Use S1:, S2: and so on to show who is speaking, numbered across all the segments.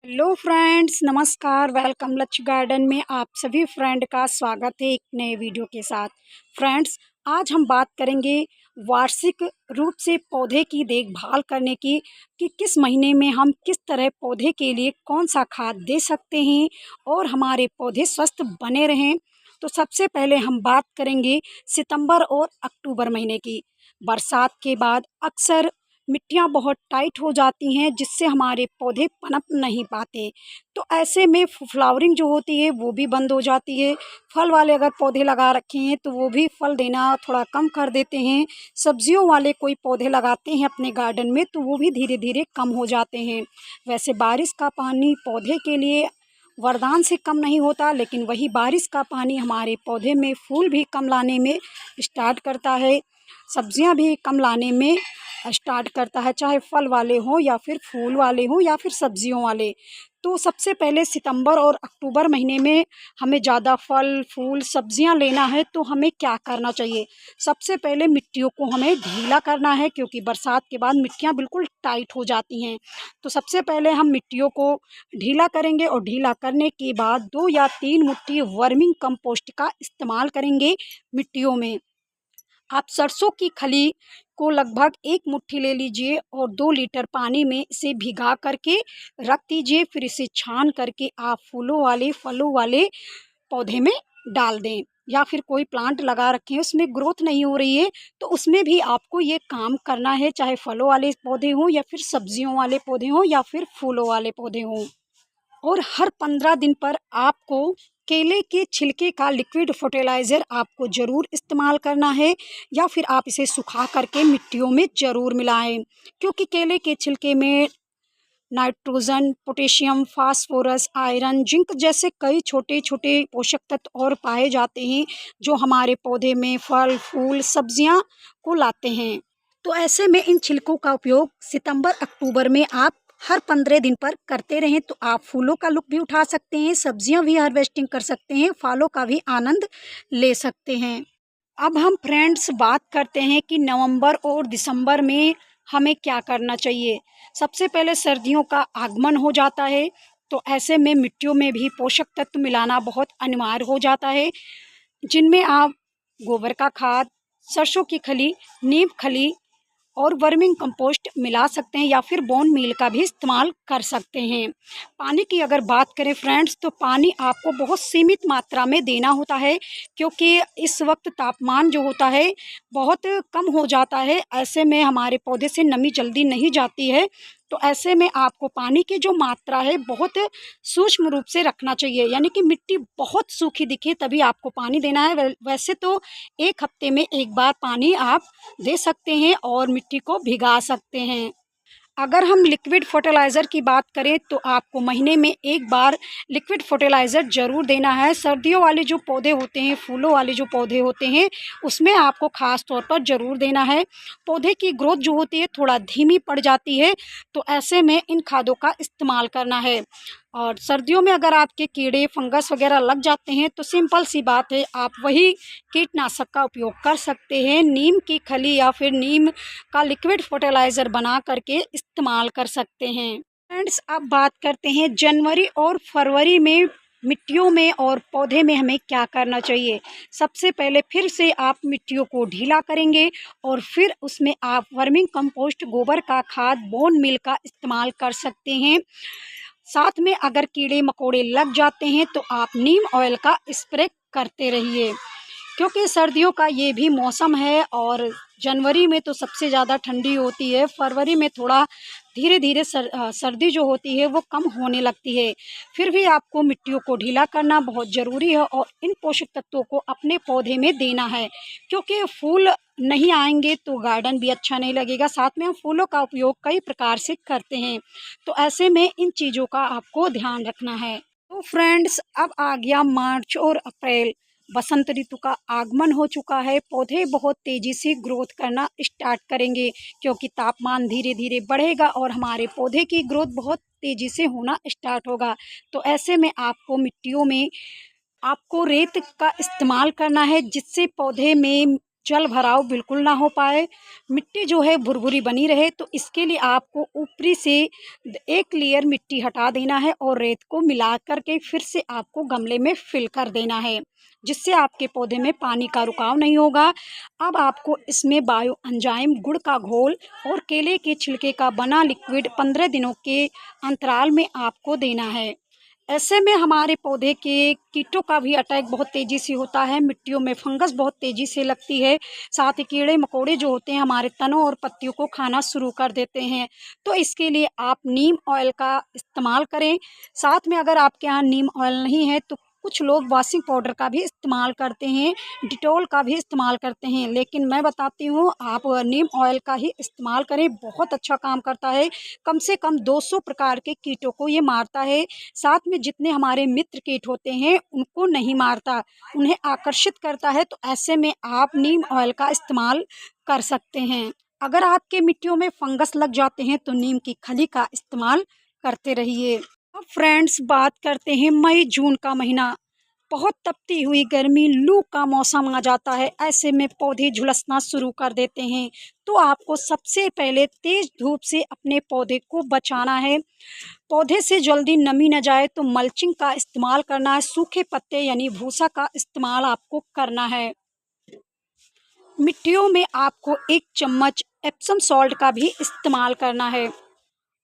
S1: Hello friends, नमस्कार। Welcome लक्ष्य garden में आप सभी फ्रेंड का स्वागत है एक नए वीडियो के साथ। फ्रेंड्स, आज हम बात करेंगे वार्षिक रूप से पौधे की देखभाल करने की कि किस महीने में हम किस तरह पौधे के लिए कौन सा खाद दे सकते हैं और हमारे पौधे स्वस्थ बने रहें। तो सबसे पहले हम बात करेंगे सितंबर और अक्टूबर महीने की। बरसात के बाद अक्सर मिट्टियाँ बहुत टाइट हो जाती हैं जिससे हमारे पौधे पनप नहीं पाते। तो ऐसे में फ्लावरिंग जो होती है वो भी बंद हो जाती है। फल वाले अगर पौधे लगा रखे हैं तो वो भी फल देना थोड़ा कम कर देते हैं। सब्जियों वाले कोई पौधे लगाते हैं अपने गार्डन में तो वो भी धीरे धीरे कम हो जाते हैं। वैसे बारिश का पानी पौधे के लिए वरदान से कम नहीं होता, लेकिन वही बारिश का पानी हमारे पौधे में फूल भी कम लाने में स्टार्ट करता है, सब्जियां भी कम लाने में स्टार्ट करता है, चाहे फल वाले हों या फिर फूल वाले हों या फिर सब्जियों वाले। तो सबसे पहले सितंबर और अक्टूबर महीने में हमें ज़्यादा फल फूल सब्जियां लेना है तो हमें क्या करना चाहिए। सबसे पहले मिट्टियों को हमें ढीला करना है क्योंकि बरसात के बाद मिट्टियां बिल्कुल टाइट हो जाती हैं। तो सबसे पहले हम मिट्टियों को ढीला करेंगे और ढीला करने के बाद 2 या 3 मुट्ठी वर्मिंग कंपोस्ट का इस्तेमाल करेंगे मिट्टियों में। आप सरसों की खली को लगभग 1 मुट्ठी ले लीजिए और 2 लीटर पानी में इसे भिगा करके रख दीजिए। फिर इसे छान करके आप फूलों वाले फलों वाले पौधे में डाल दें, या फिर कोई प्लांट लगा रखे हैं उसमें ग्रोथ नहीं हो रही है तो उसमें भी आपको ये काम करना है, चाहे फलों वाले पौधे हों या फिर सब्जियों वाले पौधे हों या फिर फूलों वाले पौधे हों। और हर 15 दिन पर आपको केले के छिलके का लिक्विड फर्टिलाइज़र आपको ज़रूर इस्तेमाल करना है, या फिर आप इसे सुखा करके मिट्टियों में ज़रूर मिलाएं, क्योंकि केले के छिलके में nitrogen, potassium, phosphorus, iron, zinc जैसे कई छोटे छोटे पोषक तत्व और पाए जाते हैं जो हमारे पौधे में फल फूल सब्जियां को लाते हैं। तो ऐसे में इन छिलकों का उपयोग सितंबर अक्टूबर में आप हर 15 दिन पर करते रहें तो आप फूलों का लुत्फ़ भी उठा सकते हैं, सब्जियां भी हार्वेस्टिंग कर सकते हैं, फलों का भी आनंद ले सकते हैं। अब हम फ्रेंड्स बात करते हैं कि नवंबर और दिसंबर में हमें क्या करना चाहिए। सबसे पहले सर्दियों का आगमन हो जाता है तो ऐसे में मिट्टियों में भी पोषक तत्व मिलाना बहुत अनिवार्य हो जाता है, जिनमें आप गोबर का खाद, सरसों की खली, नीम खली और वर्मिंग कंपोस्ट मिला सकते हैं, या फिर बोन मील का भी इस्तेमाल कर सकते हैं। पानी की अगर बात करें फ्रेंड्स तो पानी आपको बहुत सीमित मात्रा में देना होता है, क्योंकि इस वक्त तापमान जो होता है बहुत कम हो जाता है। ऐसे में हमारे पौधे से नमी जल्दी नहीं जाती है, तो ऐसे में आपको पानी की जो मात्रा है बहुत सूक्ष्म रूप से रखना चाहिए, यानी कि मिट्टी बहुत सूखी दिखे तभी आपको पानी देना है। वैसे तो 1 हफ्ते में 1 बार पानी आप दे सकते हैं और मिट्टी को भिगा सकते हैं। अगर हम लिक्विड फर्टिलाइज़र की बात करें तो आपको महीने में 1 बार लिक्विड फर्टिलाइज़र ज़रूर देना है। सर्दियों वाले जो पौधे होते हैं, फूलों वाले जो पौधे होते हैं, उसमें आपको ख़ास तौर पर ज़रूर देना है। पौधे की ग्रोथ जो होती है थोड़ा धीमी पड़ जाती है, तो ऐसे में इन खादों का इस्तेमाल करना है। और सर्दियों में अगर आपके कीड़े फंगस वगैरह लग जाते हैं तो सिंपल सी बात है, आप वही कीटनाशक का उपयोग कर सकते हैं। नीम की खली या फिर नीम का लिक्विड फर्टिलाइज़र बना करके इस्तेमाल कर सकते हैं। फ्रेंड्स, अब बात करते हैं जनवरी और फरवरी में मिट्टियों में और पौधे में हमें क्या करना चाहिए। सबसे पहले फिर से आप मिट्टियों को ढीला करेंगे और फिर उसमें आप वर्मिंग कंपोस्ट, गोबर का खाद, बोन मील का इस्तेमाल कर सकते हैं। साथ में अगर कीड़े मकोड़े लग जाते हैं तो आप नीम ऑयल का स्प्रे करते रहिए, क्योंकि सर्दियों का ये भी मौसम है और जनवरी में तो सबसे ज़्यादा ठंडी होती है, फरवरी में थोड़ा धीरे धीरे सर्दी जो होती है वो कम होने लगती है। फिर भी आपको मिट्टियों को ढीला करना बहुत ज़रूरी है और इन पोषक तत्वों को अपने पौधे में देना है, क्योंकि फूल नहीं आएंगे तो गार्डन भी अच्छा नहीं लगेगा। साथ में हम फूलों का उपयोग कई प्रकार से करते हैं, तो ऐसे में इन चीज़ों का आपको ध्यान रखना है। तो फ्रेंड्स, अब आ गया मार्च और अप्रैल। बसंत ऋतु का आगमन हो चुका है, पौधे बहुत तेज़ी से ग्रोथ करना स्टार्ट करेंगे, क्योंकि तापमान धीरे धीरे बढ़ेगा और हमारे पौधे की ग्रोथ बहुत तेज़ी से होना स्टार्ट होगा। तो ऐसे में आपको मिट्टियों में आपको रेत का इस्तेमाल करना है, जिससे पौधे में जल भराव बिल्कुल ना हो पाए, मिट्टी जो है भुरभुरी बनी रहे, तो इसके लिए आपको ऊपरी से एक लेयर मिट्टी हटा देना है और रेत को मिला कर के फिर से आपको गमले में फिल कर देना है, जिससे आपके पौधे में पानी का रुकाव नहीं होगा। अब आपको इसमें बायो एंजाइम, गुड़ का घोल और केले के छिलके का बना लिक्विड 15 दिनों के अंतराल में आपको देना है। ऐसे में हमारे पौधे के कीटों का भी अटैक बहुत तेज़ी से होता है, मिट्टियों में फंगस बहुत तेज़ी से लगती है, साथ ही कीड़े मकोड़े जो होते हैं हमारे तनों और पत्तियों को खाना शुरू कर देते हैं। तो इसके लिए आप नीम ऑयल का इस्तेमाल करें। साथ में अगर आपके यहाँ नीम ऑयल नहीं है तो कुछ लोग वॉशिंग पाउडर का भी इस्तेमाल करते हैं, डिटॉल का भी इस्तेमाल करते हैं, लेकिन मैं बताती हूँ आप नीम ऑयल का ही इस्तेमाल करें, बहुत अच्छा काम करता है। कम से कम 200 प्रकार के कीटों को ये मारता है। साथ में जितने हमारे मित्र कीट होते हैं उनको नहीं मारता, उन्हें आकर्षित करता है। तो ऐसे में आप नीम ऑयल का इस्तेमाल कर सकते हैं। अगर आपके मिट्टियों में फंगस लग जाते हैं तो नीम की खली का इस्तेमाल करते रहिए। अब फ्रेंड्स बात करते हैं मई जून का महीना, बहुत तपती हुई गर्मी, लू का मौसम आ जाता है, ऐसे में पौधे झुलसना शुरू कर देते हैं। तो आपको सबसे पहले तेज धूप से अपने पौधे को बचाना है। पौधे से जल्दी नमी न जाए तो मल्चिंग का इस्तेमाल करना है, सूखे पत्ते यानी भूसा का इस्तेमाल आपको करना है। मिट्टियों में आपको 1 चम्मच एप्सम सॉल्ट का भी इस्तेमाल करना है।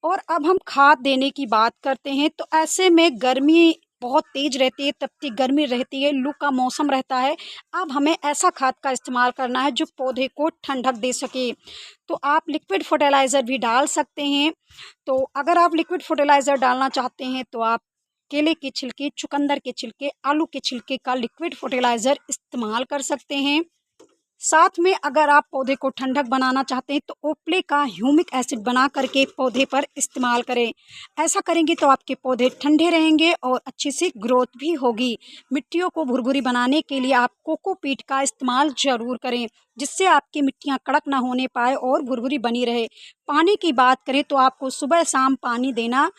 S1: और अब हम खाद देने की बात करते हैं, तो ऐसे में गर्मी बहुत तेज़ रहती है, तपती गर्मी रहती है, लू का मौसम रहता है। अब हमें ऐसा खाद का इस्तेमाल करना है जो पौधे को ठंडक दे सके। तो आप लिक्विड फर्टिलाइज़र भी डाल सकते हैं। तो अगर आप लिक्विड फर्टिलाइज़र डालना चाहते हैं तो आप केले के छिलके, चुकंदर के छिलके, आलू के छिलके का लिक्विड फर्टिलाइज़र इस्तेमाल कर सकते हैं। साथ में अगर आप पौधे को ठंडक बनाना चाहते हैं तो ओपले का ह्यूमिक एसिड बना करके पौधे पर इस्तेमाल करें। ऐसा करेंगे तो आपके पौधे ठंडे रहेंगे और अच्छी सी ग्रोथ भी होगी। मिट्टियों को भुरभुरी बनाने के लिए आप कोकोपीट का इस्तेमाल ज़रूर करें, जिससे आपकी मिट्टियाँ कड़क ना होने पाए और भुरभुरी बनी रहे। पानी की बात करें तो आपको सुबह शाम पानी देना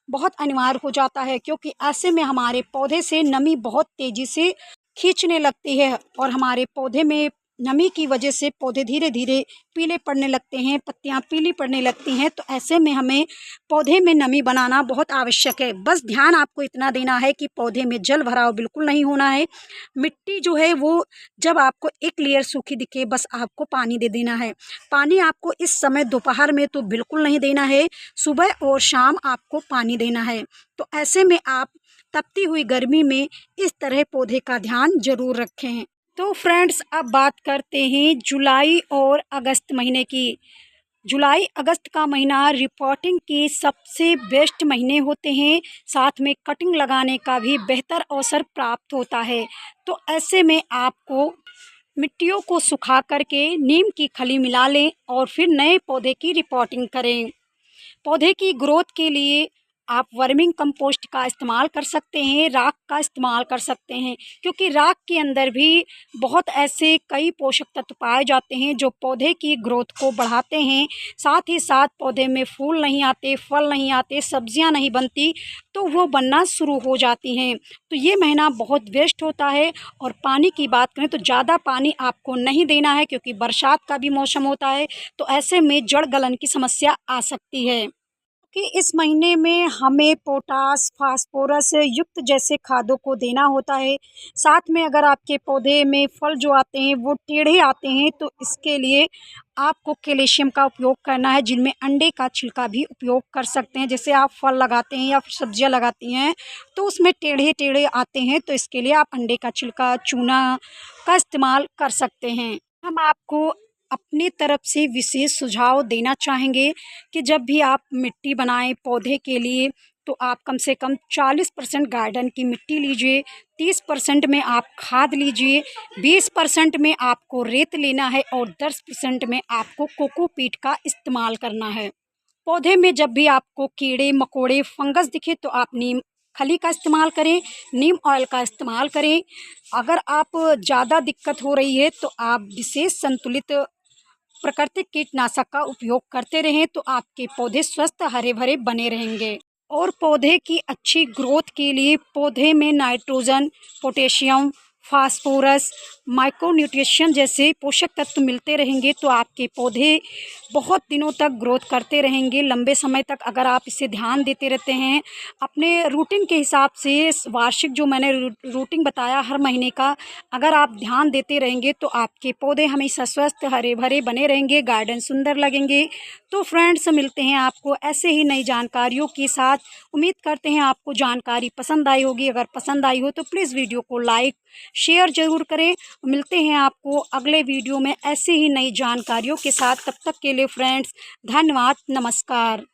S1: बहुत अनिवार्य हो जाता है, क्योंकि ऐसे में हमारे पौधे से नमी बहुत तेज़ी से खींचने लगती है और हमारे पौधे में नमी की वजह से पौधे धीरे धीरे पीले पड़ने लगते हैं, पत्तियां पीली पड़ने लगती हैं। तो ऐसे में हमें पौधे में नमी बनाना बहुत आवश्यक है। बस ध्यान आपको इतना देना है कि पौधे में जल भराव बिल्कुल नहीं होना है। मिट्टी जो है वो जब आपको एक लेयर सूखी दिखे बस आपको पानी दे देना है। पानी आपको इस समय दोपहर में तो बिल्कुल नहीं देना है, सुबह और शाम आपको पानी देना है। तो ऐसे में आप तपती हुई गर्मी में इस तरह पौधे का ध्यान जरूर रखें। तो फ्रेंड्स अब बात करते हैं जुलाई और अगस्त महीने की। जुलाई अगस्त का महीना रिपोर्टिंग के सबसे बेस्ट महीने होते हैं, साथ में कटिंग लगाने का भी बेहतर अवसर प्राप्त होता है। तो ऐसे में आपको मिट्टियों को सुखा करके नीम की खली मिला लें और फिर नए पौधे की रिपोर्टिंग करें। पौधे की ग्रोथ के लिए आप वर्मिंग कंपोस्ट का इस्तेमाल कर सकते हैं, राख का इस्तेमाल कर सकते हैं, क्योंकि राख के अंदर भी बहुत ऐसे कई पोषक तत्व पाए जाते हैं जो पौधे की ग्रोथ को बढ़ाते हैं। साथ ही साथ पौधे में फूल नहीं आते, फल नहीं आते, सब्जियां नहीं बनती, तो वो बनना शुरू हो जाती हैं। तो ये महीना बहुत वेस्ट होता है। और पानी की बात करें तो ज़्यादा पानी आपको नहीं देना है, क्योंकि बरसात का भी मौसम होता है, तो ऐसे में जड़ गलन की समस्या आ सकती है। कि इस महीने में हमें पोटास, फास्फोरस युक्त जैसे खादों को देना होता है। साथ में अगर आपके पौधे में फल जो आते हैं वो टेढ़े आते हैं तो इसके लिए आपको कैल्शियम का उपयोग करना है, जिनमें अंडे का छिलका भी उपयोग कर सकते हैं। जैसे आप फल लगाते हैं या फिर सब्जियां लगाती हैं तो उसमें टेढ़े टेढ़े आते हैं, तो इसके लिए आप अंडे का छिलका, चूना का इस्तेमाल कर सकते हैं। हम आपको अपनी तरफ से विशेष सुझाव देना चाहेंगे कि जब भी आप मिट्टी बनाएं पौधे के लिए तो आप कम से कम 40% गार्डन की मिट्टी लीजिए, 30% में आप खाद लीजिए, 20% में आपको रेत लेना है और 10% में आपको कोकोपीट का इस्तेमाल करना है। पौधे में जब भी आपको कीड़े मकोड़े फंगस दिखे तो आप नीम खली का इस्तेमाल करें, नीम ऑयल का इस्तेमाल करें। अगर आप ज़्यादा दिक्कत हो रही है तो आप विशेष संतुलित प्राकृतिक कीटनाशक का उपयोग करते रहें, तो आपके पौधे स्वस्थ हरे भरे बने रहेंगे। और पौधे की अच्छी ग्रोथ के लिए पौधे में नाइट्रोजन, पोटेशियम, फास्फोरस, माइक्रोन्यूट्रिशन जैसे पोषक तत्व मिलते रहेंगे तो आपके पौधे बहुत दिनों तक ग्रोथ करते रहेंगे। लंबे समय तक अगर आप इसे ध्यान देते रहते हैं अपने रूटीन के हिसाब से, वार्षिक जो मैंने रूटीन बताया हर महीने का, अगर आप ध्यान देते रहेंगे तो आपके पौधे हमेशा स्वस्थ हरे भरे बने रहेंगे, गार्डन सुंदर लगेंगे। तो फ्रेंड्स, मिलते हैं आपको ऐसे ही नई जानकारियों के साथ। उम्मीद करते हैं आपको जानकारी पसंद आई होगी। अगर पसंद आई हो तो प्लीज़ वीडियो को लाइक शेयर ज़रूर करें। मिलते हैं आपको अगले वीडियो में ऐसे ही नई जानकारियों के साथ। तब तक के लिए फ्रेंड्स, धन्यवाद, नमस्कार।